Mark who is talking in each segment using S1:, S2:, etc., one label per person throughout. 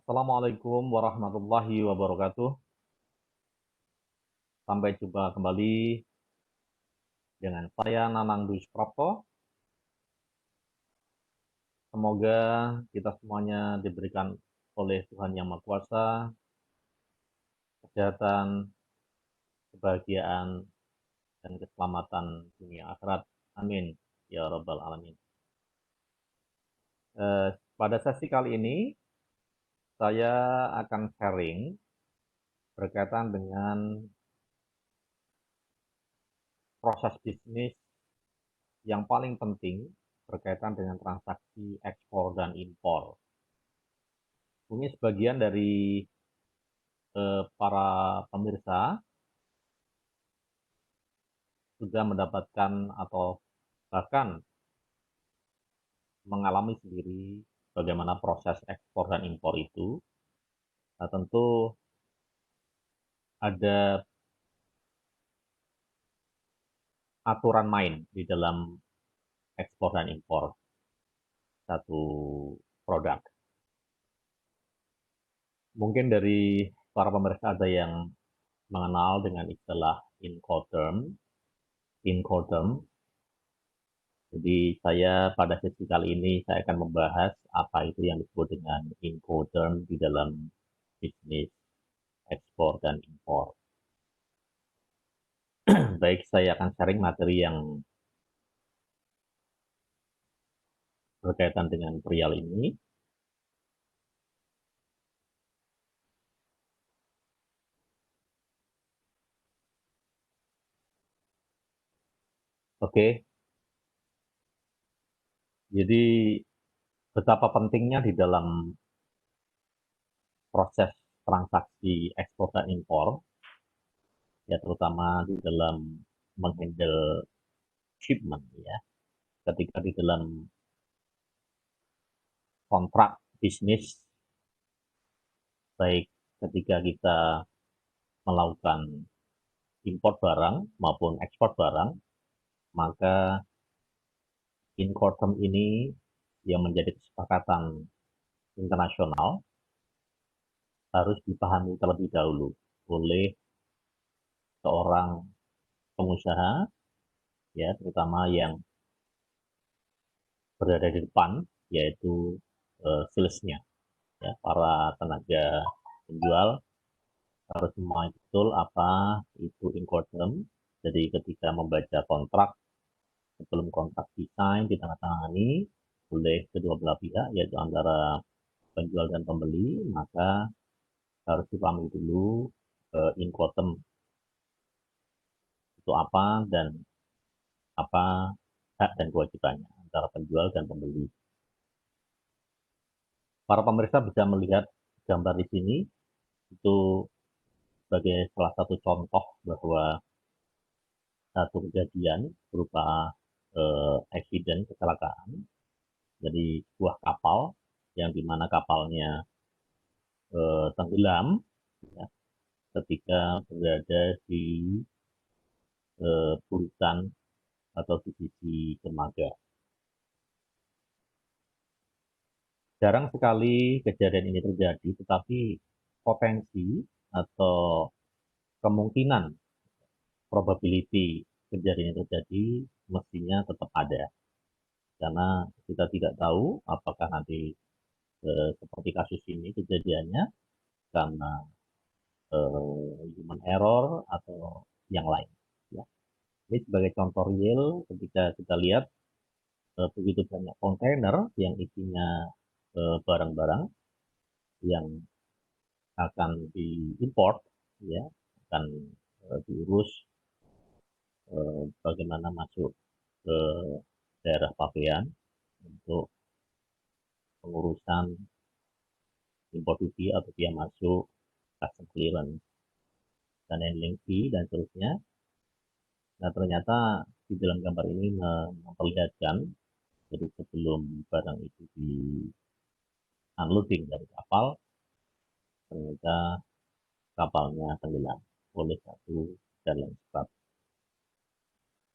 S1: Assalamualaikum warahmatullahi wabarakatuh. Sampai jumpa kembali dengan saya Nanang Dwi Suprapto. Semoga kita semuanya diberikan oleh Tuhan Yang Maha Kuasa kesehatan, kebahagiaan, dan keselamatan dunia akhirat. Amin. Ya Rabbal Alamin. Pada sesi kali ini, saya akan sharing berkaitan dengan proses bisnis yang paling penting berkaitan dengan transaksi ekspor dan impor. Ini sebagian dari para pemirsa sudah mendapatkan atau bahkan mengalami sendiri bagaimana proses ekspor dan impor itu. Nah, tentu ada aturan main di dalam ekspor dan impor satu produk. Mungkin dari para pemirsa ada yang mengenal dengan istilah Incoterm. Jadi saya pada sesi kali ini saya akan membahas apa itu yang disebut dengan Incoterm di dalam bisnis ekspor dan impor. Baik, saya akan sharing materi yang berkaitan dengan perial ini. Oke, jadi betapa pentingnya di dalam proses transaksi ekspor dan impor, ya terutama di dalam menghandle shipment, ya. Ketika di dalam kontrak bisnis, baik ketika kita melakukan impor barang maupun ekspor barang, maka Incoterm ini yang menjadi kesepakatan internasional harus dipahami terlebih dahulu oleh seorang pengusaha, ya terutama yang berada di depan, yaitu salesnya, ya, para tenaga penjual harus memahami betul apa itu Incoterm. Jadi ketika membaca kontrak, sebelum kontrak desain ditandatangani oleh kedua belah pihak, yaitu antara penjual dan pembeli, maka harus dipahami dulu Incoterm itu apa dan apa hak dan kewajibannya antara penjual dan pembeli. Para pemirsa bisa melihat gambar di sini, itu sebagai salah satu contoh bahwa satu kejadian berupa accident, kecelakaan, jadi sebuah kapal yang dimana kapalnya tenggelam, ya, ketika berada di Buritan atau di sisi dermaga. Jarang sekali kejadian ini terjadi, tetapi potensi atau kemungkinan probability kejadian ini terjadi mestinya tetap ada. Karena kita tidak tahu apakah nanti seperti kasus ini kejadiannya karena human error atau yang lain. Ya. Ini sebagai contoh real ketika kita lihat begitu banyak kontainer yang isinya barang-barang yang akan diimport, ya, akan diurus bagaimana masuk ke daerah pabean untuk pengurusan import duty atau biaya masuk, custom clearance, dan handling fee, dan seterusnya. Nah, ternyata di dalam gambar ini memperlihatkan, jadi sebelum barang itu di unloading dari kapal, ternyata kapalnya tenggelam oleh satu jalan sebab.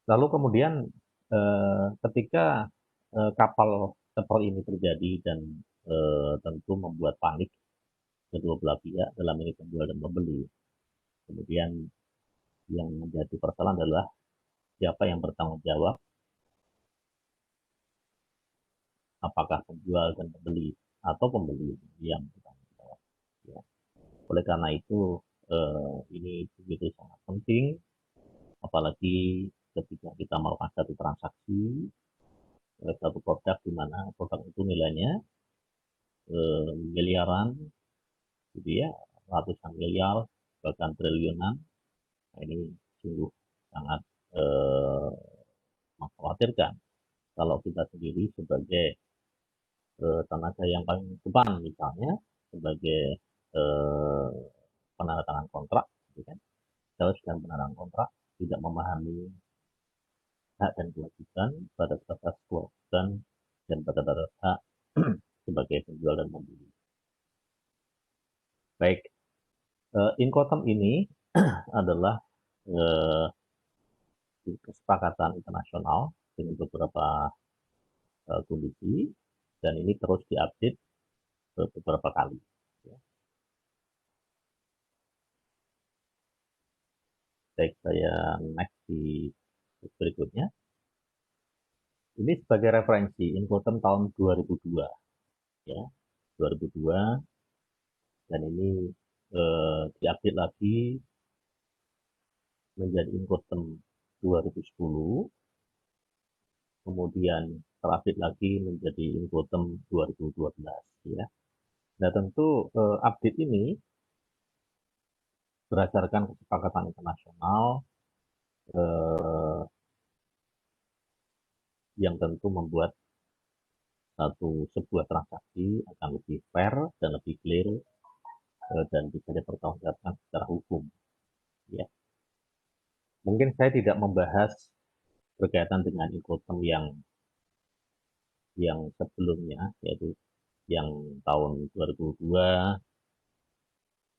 S1: Lalu kemudian ketika kapal seperti ini terjadi dan tentu membuat panik kedua belah pihak dalam ini penjual dan pembeli. Kemudian yang menjadi persoalan adalah siapa yang bertanggung jawab, apakah penjual dan pembeli atau pembeli yang bertanggung jawab. Ya. Oleh karena itu ini begitu sangat penting, apalagi ketika kita melakukan satu transaksi satu produk di mana produk itu nilainya miliaran, gitu ya, ratusan miliar, bahkan triliunan. Nah, ini sungguh sangat mengkhawatirkan kalau kita sendiri sebagai tenaga yang paling depan, misalnya sebagai eh, penandatangan kontrak, gitu kan, sales dan penandatangan kontrak tidak memahami hak dan kewajiban pada batas kewajiban dan pada batas hak sebagai penjual dan pembeli. Baik, Incoterm ini adalah kesepakatan internasional dengan beberapa kondisi, dan ini terus diupdate beberapa kali. Ya. Baik, saya next di berikutnya. Ini sebagai referensi Incoterm tahun 2002, ya, 2002, dan ini diupdate lagi menjadi Incoterm 2010, kemudian terupdate lagi menjadi Incoterm 2012, ya. Nah, tentu update ini berdasarkan kesepakatan internasional yang tentu membuat sebuah transaksi akan lebih fair dan lebih clear dan bisa dipertanggungjawabkan secara hukum. Ya. Mungkin saya tidak membahas berkaitan dengan Incoterm yang sebelumnya, yaitu yang tahun 2002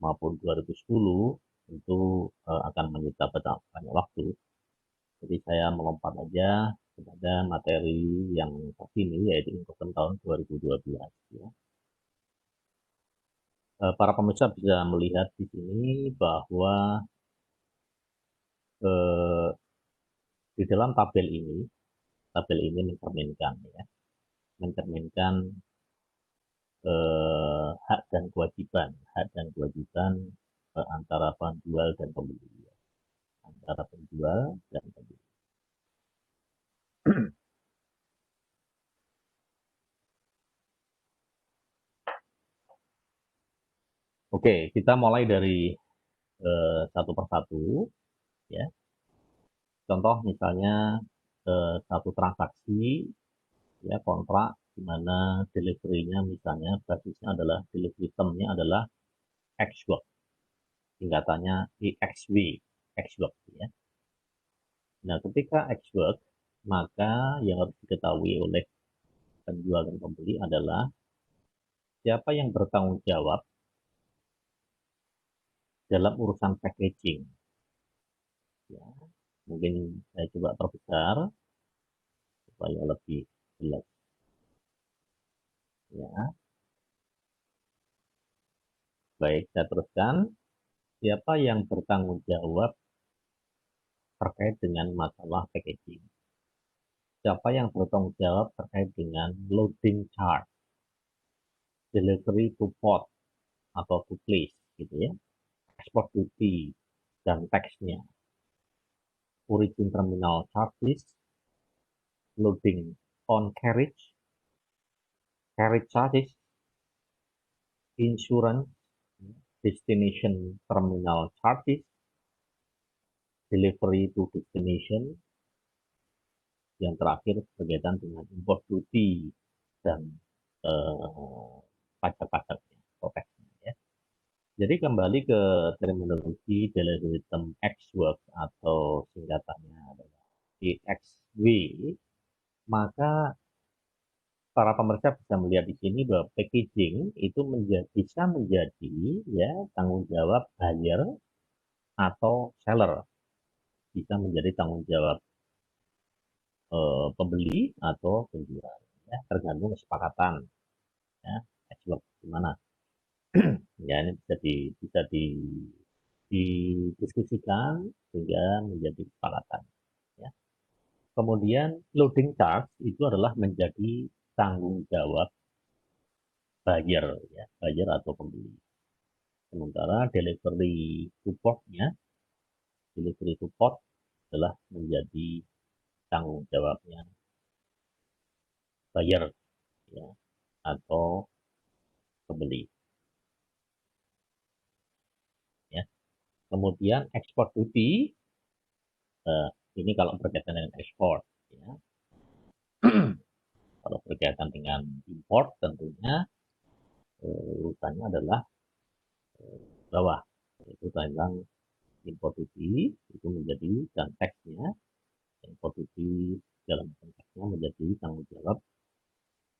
S1: maupun 2010, tentu akan menyita banyak waktu. Jadi saya melompat aja kepada materi yang terkini, yaitu Incoterm tahun 2012. Ya. Para pemirsa bisa melihat di sini bahwa di dalam tabel ini mencerminkan, ya, mencerminkan hak dan kewajiban antara penjual dan pembeli, ya. Antara penjual dan pembeli. Oke, kita mulai dari satu persatu, ya. Contoh misalnya satu transaksi, ya, kontrak di mana delivery-nya misalnya basisnya adalah delivery term-nya adalah X work, singkatannya EXW, X work, ya. Nah, ketika X work, maka yang harus diketahui oleh penjual dan pembeli adalah siapa yang bertanggung jawab dalam urusan packaging. Ya, mungkin saya coba perbesar supaya lebih jelas. Ya, baik, saya teruskan. Siapa yang bertanggung jawab terkait dengan masalah packaging? Siapa yang bertanggung jawab terkait dengan loading charge, delivery to port atau to place, gitu ya, export duty dan tax-nya, origin terminal charges, loading on carriage, carriage charges, insurance, destination terminal charges, delivery to destination, yang terakhir berkaitan dengan import duty dan pajak-pajaknya, taxnya, ya. Jadi kembali ke terminologi delivery term X work atau singkatannya adalah EXW, maka para pemerintah bisa melihat di sini bahwa packaging itu bisa menjadi, ya, tanggung jawab buyer atau seller, bisa menjadi tanggung jawab pembeli atau penjual, ya, tergantung kesepakatan, ya, gimana. Ya, ini bisa didiskusikan sehingga menjadi kesepakatan. Ya. Kemudian loading charge itu adalah menjadi tanggung jawab buyer, ya, buyer atau pembeli. Sementara delivery support adalah menjadi tanggung jawabnya buyer, ya, atau pembeli. Ya. Kemudian export duty, ini kalau berkaitan dengan ekspor. Ya. Kalau berkaitan dengan import tentunya urutannya adalah bawah, yaitu tentang import duty itu menjadi dan teksnya import duty dalam konteksnya menjadi tanggung jawab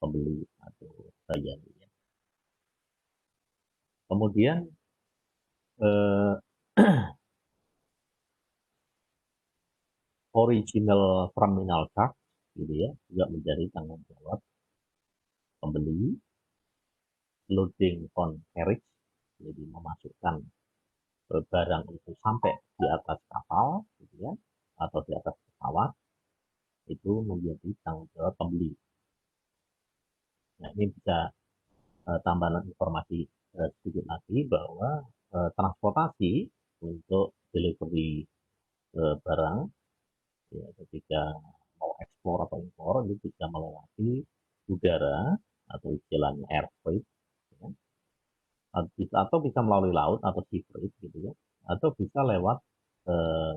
S1: pembeli atau buyer. Ya. Kemudian eh, original terminal charge gitu ya juga menjadi tanggung jawab pembeli. Loading on carriage, jadi memasukkan barang itu sampai di atas kapal gitu ya atau di atas pesawat itu menjadi tanggung jawab pembeli. Nah, ini bisa tambahan informasi sedikit lagi bahwa transportasi untuk delivery barang ya, ketika mau ekspor atau impor itu bisa melewati udara atau istilahnya air freight, ya. Atau bisa melalui laut atau sea freight gitu ya, atau bisa lewat eh,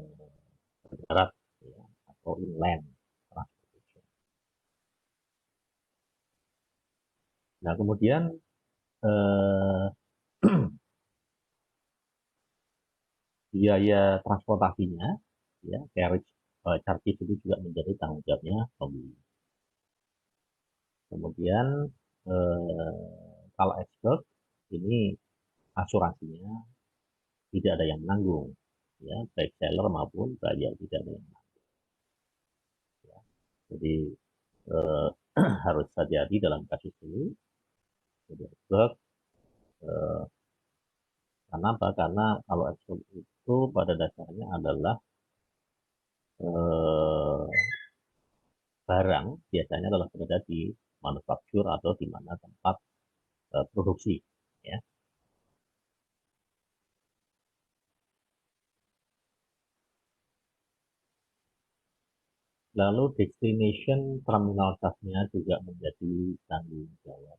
S1: darat ya, atau inland transportation. Nah kemudian eh, biaya transportasinya ya carriage charges itu juga menjadi tanggung jawabnya pembeli. Kemudian kalau export ini asuransinya tidak ada yang menanggung, ya baik seller maupun buyer tidak ada yang menanggung. Ya. Jadi eh, harus hati-hati dalam kasus ini. Jadi export karena apa? Karena kalau ekspor itu pada dasarnya adalah eh, barang biasanya adalah berada di manufaktur atau di mana tempat produksi. Ya. Lalu destination terminal charge-nya juga menjadi tanggung jawab.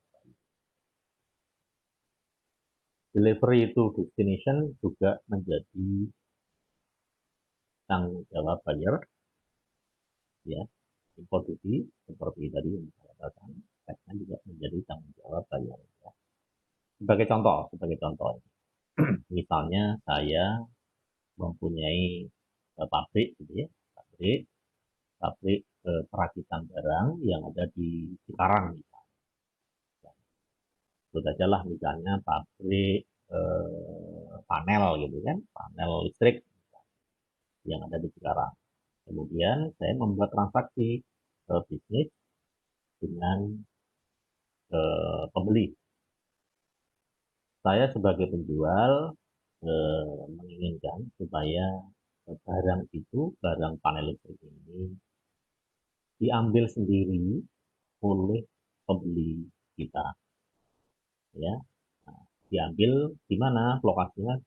S1: Delivery to destination juga menjadi tanggung jawab buyer, ya. Import duty seperti tadi yang saya katakan, tax-nya juga menjadi tanggung jawab buyer. Ya. Sebagai contoh, misalnya saya mempunyai pabrik, gitu ya, pabrik perakitan barang yang ada di Cikarang, misalnya. Itu saja lah misalnya pabrik panel gitu kan, panel listrik yang ada di Cikarang. Kemudian saya membuat transaksi bisnis dengan pembeli. Saya sebagai penjual menginginkan supaya barang panel listrik ini diambil sendiri oleh pembeli kita, ya. Nah, diambil di mana lokasinya?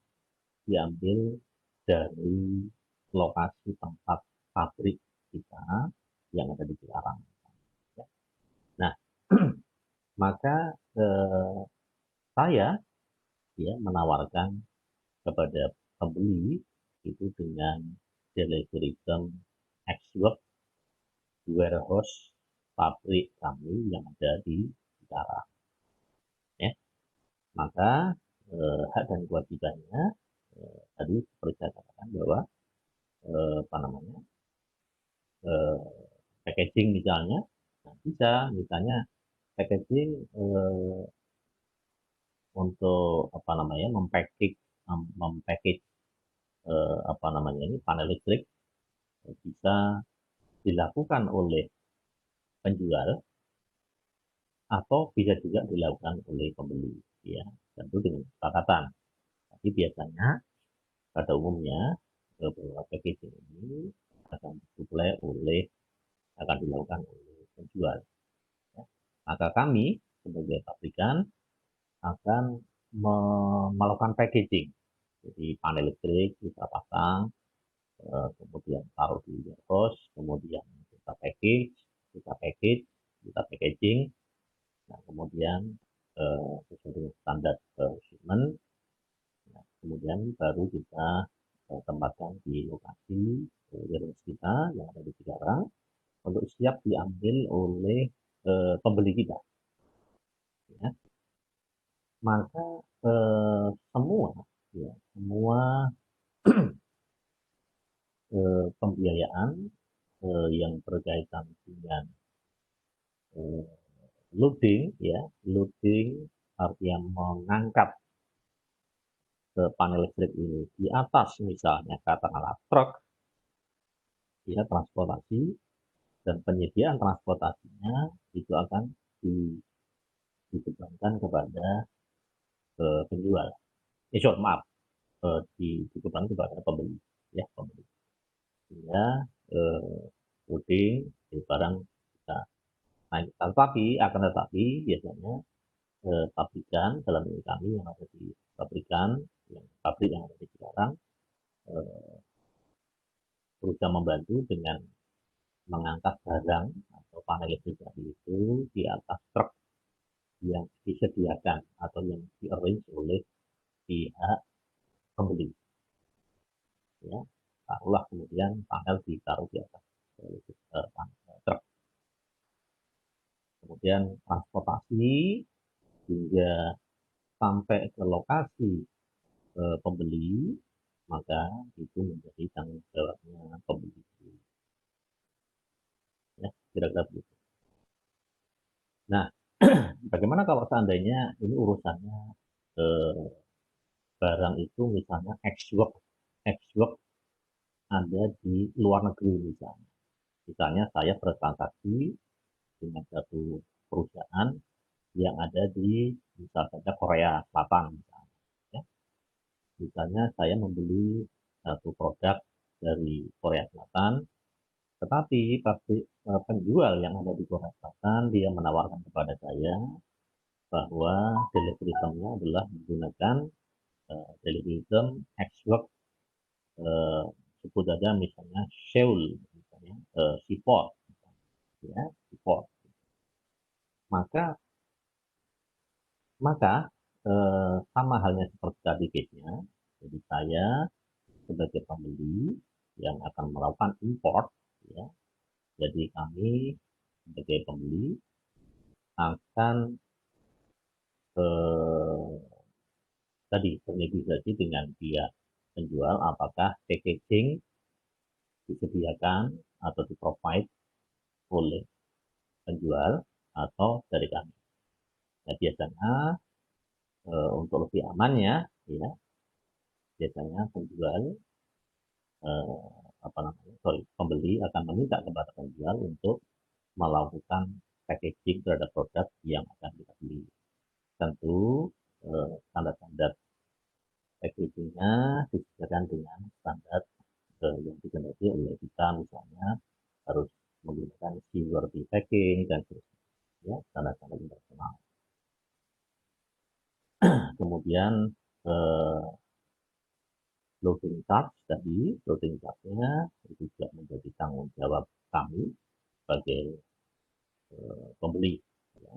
S1: Diambil dari lokasi tempat pabrik kita yang ada di Cikarang. Ya. Nah, maka saya ya menawarkan kepada pembeli itu dengan delivery term ex-work warehouse pabrik kami yang ada di Cikarang. Ya. Maka hak dan kewajibannya tadi seperti saya katakan bahwa apa namanya eh, packaging misalnya, nah, bisa misalnya packaging untuk apa namanya mempackage apa namanya ini panel listrik bisa dilakukan oleh penjual atau bisa juga dilakukan oleh pembeli, ya, tentu dengan kesepakatan. Tapi biasanya pada umumnya beberapa packaging ini akan disuplai oleh akan dilakukan oleh penjual. Ya. Maka kami sebagai pabrikan akan melakukan packaging. Jadi panel listrik kita pasang, kemudian taruh di warehouse, kemudian kita package, kita packaging, nah, kemudian sesuai dengan standar shipment, nah, kemudian baru kita tempatkan di lokasi warehouse kita yang ada di Cikarang untuk siap diambil oleh pembeli kita. Ya. Maka semua ya, semua pembiayaan yang berkaitan dengan loading, ya, loading artinya mengangkat ke panel listrik ini di atas, misalnya katakanlah truk, ya, transportasi dan penyediaan transportasinya itu akan dibebankan kepada penjual. Sorry, maaf, dibebankan kepada pembeli, ya, pembeli. Sehingga loading barang bisa naik. Tetapi biasanya pabrikan dalam ini kami yang ada di pabrikan, pabrik yang ada di Cikarang berusaha membantu dengan mengangkat barang atau panel listrik itu di atas truk yang disediakan atau yang di-arrange oleh pihak pembeli. Ya, taruhlah kemudian panel ditaruh di atas truk. Kemudian transportasi hingga sampai ke lokasi pembeli, maka itu menjadi tanggung jawabnya pembeli. Ya, kira-kira begitu. Nah, bagaimana kalau seandainya ini urusannya barang itu misalnya ex-work ada di luar negeri misalnya. Misalnya saya bertransaksi dengan satu perusahaan yang ada di misalnya Korea Selatan misalnya. Ya. Misalnya saya membeli satu produk dari Korea Selatan, tetapi pabrik penjual yang ada di Korea Selatan dia menawarkan kepada saya bahwa delivery system-nya adalah menggunakan delivery system ex-work, sebut saja misalnya Seoul, misalnya Seaport, ya, Seaport. Maka sama halnya seperti tadi case-nya. Jadi saya sebagai pembeli yang akan melakukan import, ya, jadi kami sebagai pembeli akan tadi bernegosiasi dengan pihak penjual apakah packaging disediakan atau di-provide oleh penjual atau dari kami. Nah, biasanya untuk lebih amannya, ya, biasanya penjual pembeli akan meminta kepada penjual untuk melakukan packaging terhadap produk yang akan kita beli. Tentu standar-standar packagingnya disesuaikan dengan standar yang dikehendaki oleh kita, misalnya harus menggunakan seaworthy packing dan seterusnya, ya, standar-standar internasional. Kemudian loading charge tadi, loading charge-nya itu juga menjadi tanggung jawab kami sebagai pembeli. Ya.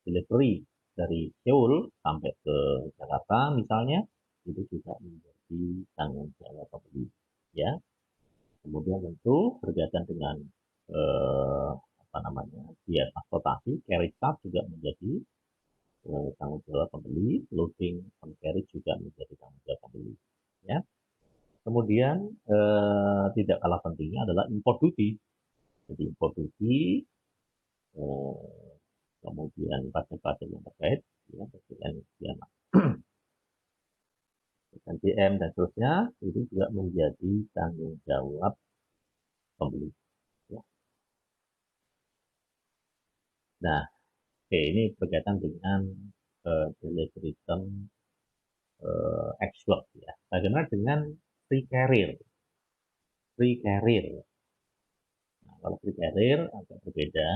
S1: Delivery dari Seoul sampai ke Jakarta misalnya itu juga menjadi tanggung jawab pembeli. Ya. Kemudian tentu berkaitan dengan biaya transportasi, carriage charge juga menjadi tanggung jawab pembeli, loading on carriage juga menjadi tanggung jawab pembeli. Ya. Kemudian tidak kalah pentingnya adalah import duty. Jadi import duty, kemudian pajak-pajak yang terkait, ya, NPM dan seterusnya, itu juga menjadi tanggung jawab pembeli. Ya. Nah, Oke, ini berkaitan dengan delivery term export ya. Bagaimana dengan free carrier? Free carrier. Nah, kalau free carrier agak berbeda.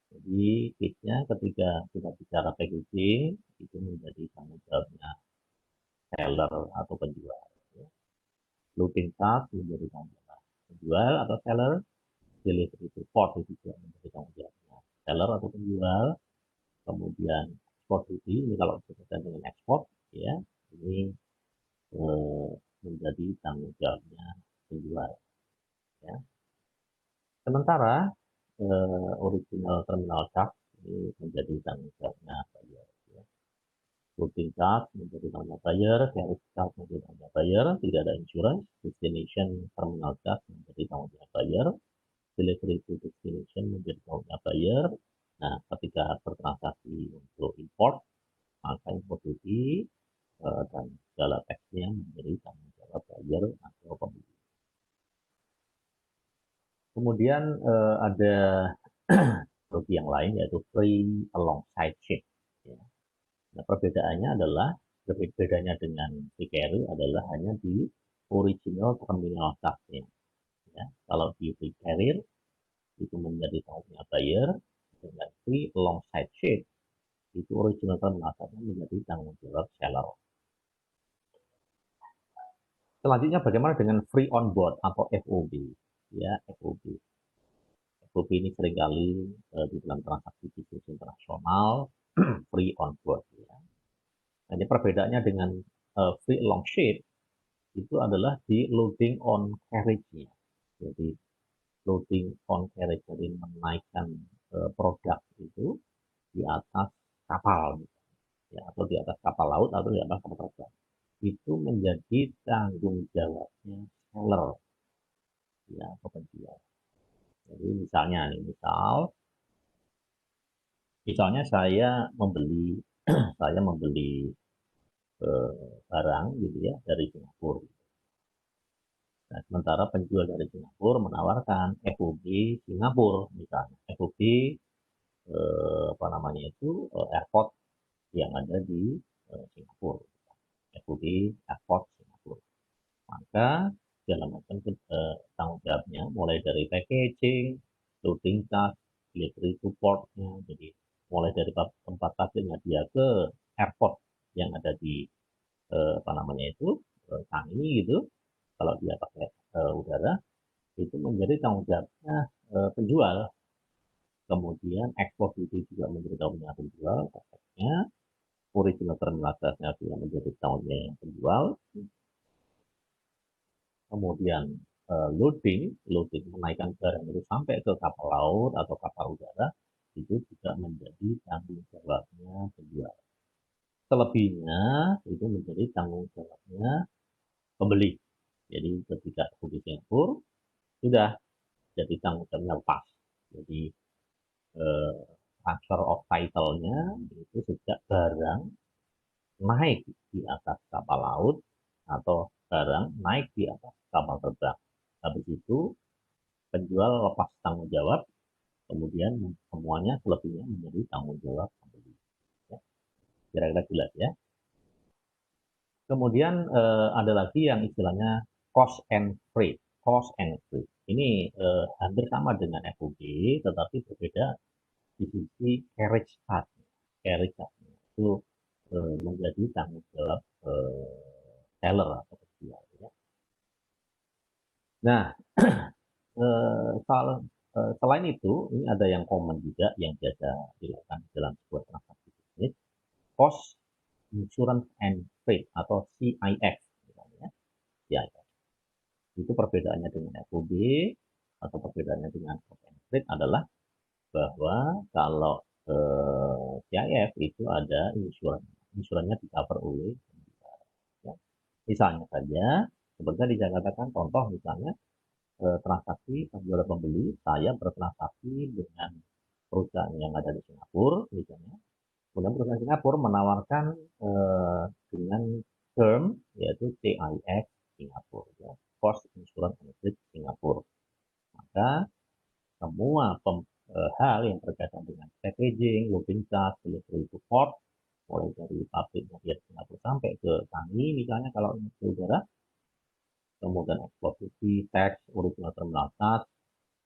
S1: Jadi case-nya ketika kita bicara packaging itu menjadi tanggung jawabnya seller atau penjual. Ya. Loading charge menjadi tanggung jawab penjual atau seller. Delivery support itu juga menjadi tanggung jawabnya seller atau penjual. Kemudian ekspor duty ini kalau berkaitan dengan ekspor ya ini menjadi tanggung jawabnya penjual ya. Sementara original terminal charge ini menjadi tanggung jawabnya buyer ya. Loading charge menjadi tanggung jawab buyer, carriage charge menjadi tanggung jawab buyer, tidak ada insurance, destination terminal charge menjadi tanggung jawab buyer, delivery to destination menjadi tanggung jawab buyer. Nah, ketika bertransaksi untuk import, maka import duty dan segala teksnya menjadi tanggung jawab buyer atau pembeli. Kemudian ada teknologi yang lain yaitu free alongside ship. Ya. Nah, perbedaannya adalah bedanya dengan free carry adalah hanya di original terminal charge-nya. Ya. Kalau di free carrier itu menjadi tanggung jawab buyer, dengan free alongside ship itu original terminal charge-nya menjadi tanggung jawab seller. Selanjutnya bagaimana dengan free on board atau FOB? Ya, FOB. FOB ini seringkali di dalam transaksi bisnis internasional free on board. Ya. Nah, perbedaannya dengan free along ship itu adalah di loading on carriage-nya. Jadi loading on carriage, jadi menaikkan produk itu di atas kapal, ya, atau di atas kapal laut atau di atas kapal terbang. Itu menjadi tanggung jawabnya seller, ya, atau penjual. Jadi misalnya nih, misalnya saya membeli saya membeli barang gitu ya dari Singapura. Nah, sementara penjual dari Singapura menawarkan FOB Singapura misalnya, FOB apa namanya itu airport yang ada di Singapura, FOB airport Singapura. Maka dalam macam tanggung jawabnya mulai dari packaging, loading charge, delivery supportnya, jadi mulai dari tempat hasilnya dia ke airport yang ada di apa namanya itu Changi gitu, kalau dia pakai udara itu menjadi tanggung jawabnya penjual. Kemudian ekspor itu juga menjadi tanggung jawab penjual, efeknya original terminal charge-nya juga menjadi tanggung jawab penjual. Kemudian loading menaikkan barang itu sampai ke kapal laut atau kapal udara itu juga menjadi tanggung jawabnya penjual. Selebihnya itu menjadi tanggung jawabnya pembeli. Jadi ketika di Singapura sudah jadi tanggung jawabnya lepas. Jadi transfer of title-nya itu sejak barang naik di atas kapal laut atau barang naik di atas kapal terbang. Habis itu penjual lepas tanggung jawab, kemudian semuanya selebihnya menjadi tanggung jawab pembeli. Ya. Kira-kira jelas ya. Kemudian ada lagi yang istilahnya cost and freight. Cost and freight. Ini hampir sama dengan FOB, tetapi berbeda di sisi carriage charge. Carriage charge itu menjadi tanggung jawab seller atau penjual. Ya. Nah, selain itu, ini ada yang common juga yang biasa dilakukan dalam sebuah transaksi bisnis, cost insurance and freight atau CIF, misalnya. CIF. Itu perbedaannya dengan FOB atau perbedaannya dengan cost and freight adalah bahwa kalau CIF itu ada insurannya di cover oleh ya. Misalnya saja, sebenarnya dikatakan contoh misalnya transaksi penjual pembeli, saya bertransaksi dengan perusahaan yang ada di Singapura, misalnya. Kemudian perusahaan Singapura menawarkan dengan term yaitu CIF Singapura, ya, Cost Insurance Benefit Singapura. Maka semua hal yang berkaitan dengan packaging, loading charge, delivery support, mulai dari pabriknya dia Singapura sampai ke Tangi, misalnya kalau ini saudara, kemudian ekspedisi, tax, original terminal charge,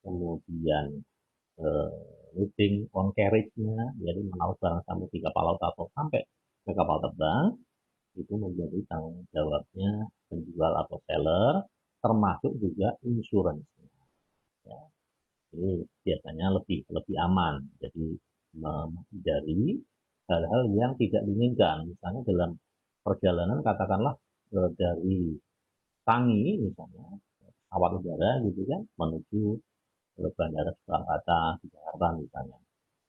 S1: kemudian loading on carriage-nya, jadi menaruh barang sampai di kapal laut atau sampai ke kapal terbang, itu menjadi tanggung jawabnya penjual atau seller, termasuk juga insurance. Ya, ini biasanya lebih aman, jadi menghindari hal-hal yang tidak diinginkan. Misalnya dalam perjalanan katakanlah dari Tangi misalnya pesawat udara gitu kan menuju ke bandara Soekarno-Hatta di Jakarta misalnya.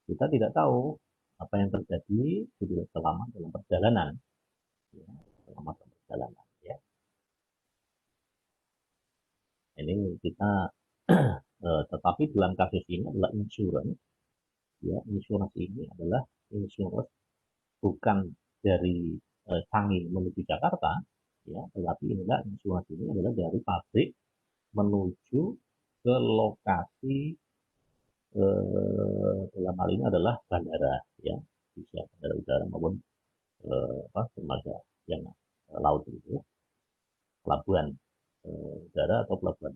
S1: Kita tidak tahu apa yang terjadi selama dalam perjalanan, ya, selama perjalanan. Ya. Ini kita tetapi dalam kasus ini adalah insurance. Ya, insurance ini adalah insurance bukan dari Canggih menuju Jakarta, ya, tetapi inilah insurance ini adalah dari pabrik menuju ke lokasi dalam hal ini adalah bandara, ya, bisa bandara udara maupun dermaga yang laut itu, pelabuhan udara atau pelabuhan.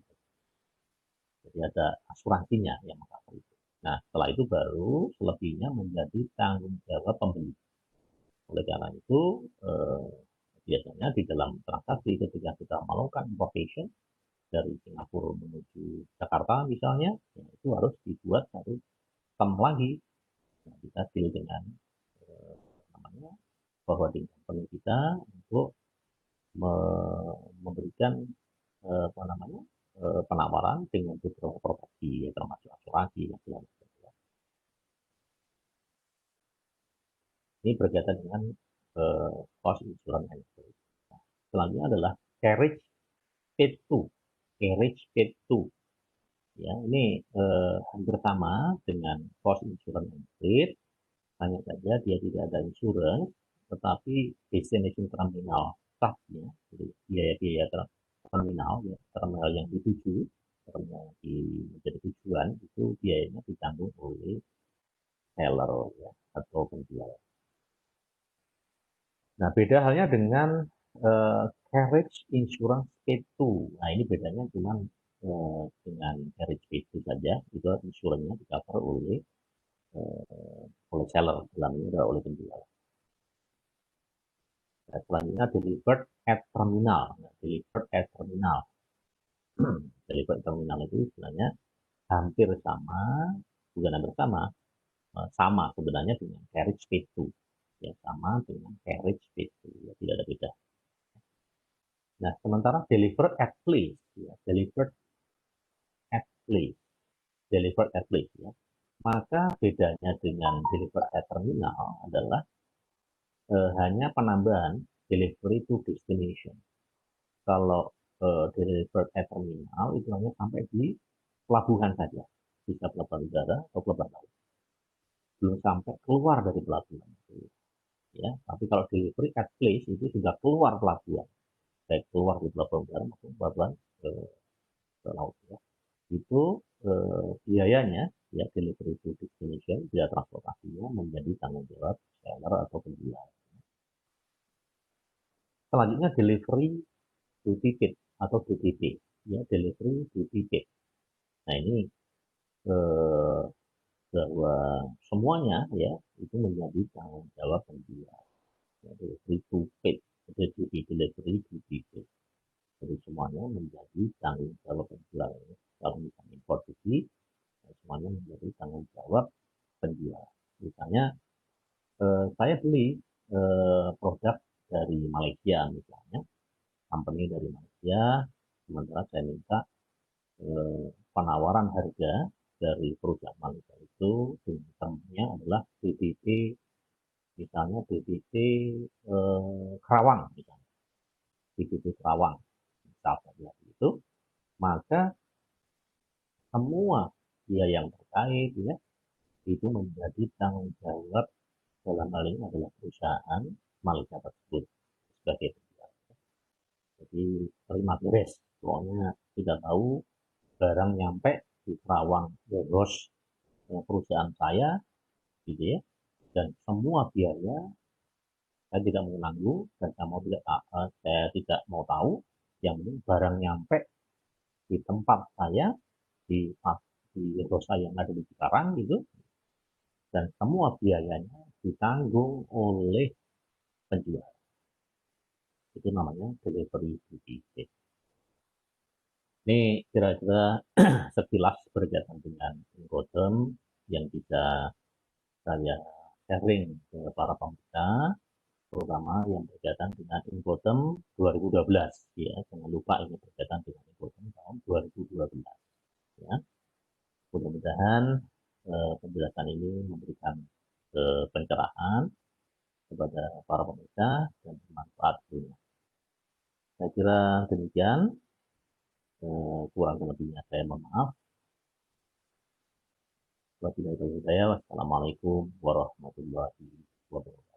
S1: Jadi ada asuransinya yang mengcover itu. Nah, setelah itu baru selebihnya menjadi tanggung jawab pembeli. Oleh karena itu, biasanya di dalam transaksi ketika kita melakukan importation dari Singapura menuju Jakarta misalnya, ya, itu harus dibuat satu term lagi. Nah, kita deal dengan namanya forwarding company kita untuk memberikan apa namanya penawaran dengan beberapa properti, ya, termasuk asuransi dan segala macam. Ini berkaitan dengan cost insurance and storage. Nah, selanjutnya adalah carriage paid to. Carriage paid to. Ya, ini hampir sama dengan cost insurance and trade, hanya saja dia tidak ada insurance, tetapi destination terminal charge, ya, jadi biaya-biaya terminal, ya, terminal yang dituju, terminal yang menjadi tujuan itu biayanya ditanggung oleh seller, ya, atau penjual. Nah, beda halnya dengan carriage insurance P2. Nah, ini bedanya cuma dengan carriage P2 saja, itu insurannya di-cover oleh seller, dalam ini adalah oleh penjual. Nah, selanjutnya delivered at terminal. Nah, delivered at terminal. Delivered terminal itu sebenarnya hampir sama, bukan hampir sama, sama sebenarnya dengan carriage P2. Ya, sama dengan carriage P2, ya, tidak ada beda. Nah, sementara delivered at place, ya, delivered at place, delivered at place, ya. Maka bedanya dengan delivered at terminal adalah hanya penambahan delivery to destination. Kalau delivered at terminal itu hanya sampai di pelabuhan saja, bisa pelabuhan udara atau pelabuhan laut, belum sampai keluar dari pelabuhan. Ya, tapi kalau delivery at place itu sudah keluar pelabuhan, baik keluar di pelabuhan udara maupun pelabuhan ke laut, ya. Itu biayanya, ya, delivery to destination, biaya transportasinya menjadi tanggung jawab seller atau penjual. Selanjutnya delivery duty paid atau DDP, ya, delivery duty paid. Nah, ini bahwa semuanya, ya, itu menjadi tanggung jawab penjual, ya, delivery to paid, delivery duty paid. Jadi semuanya menjadi tanggung jawab penjual. Kalau misalnya import duty, semuanya menjadi tanggung jawab penjual. Misalnya saya beli produk dari Malaysia misalnya, company dari Malaysia, sementara saya minta penawaran harga dari perusahaan Malaysia itu dengan termnya adalah BBT, misalnya BBT Kerawang, misalnya BBT Kerawang, misalnya itu, maka semua biaya yang terkait, ya, itu menjadi tanggung jawab dalam hal ini adalah perusahaan Malaysia tersebut sebagai penjual. Jadi terima beres, pokoknya tidak tahu barang nyampe di Kerawang, bos, perusahaan perusahaan saya, gitu ya, dan semua biaya saya tidak mau nanggung dan saya tidak mau tahu. Yang penting barang nyampe di tempat saya, di di dosa yang ada di sekarang gitu, dan semua biayanya ditanggung oleh penjual. Itu namanya delivery duty. Ini kira-kira sekilas berkaitan dengan Incoterm yang bisa saya sharing ke para pemirsa, terutama yang berkaitan dengan Incoterm 2012. Ya, jangan lupa ini berkaitan dengan Incoterm tahun 2012. Ya, mudah-mudahan penjelasan ini memberikan pencerahan kepada para pemirsa dan bermanfaat. Saya kira demikian. Kurang lebihnya saya mohon maaf. Wassalamualaikum warahmatullahi wabarakatuh.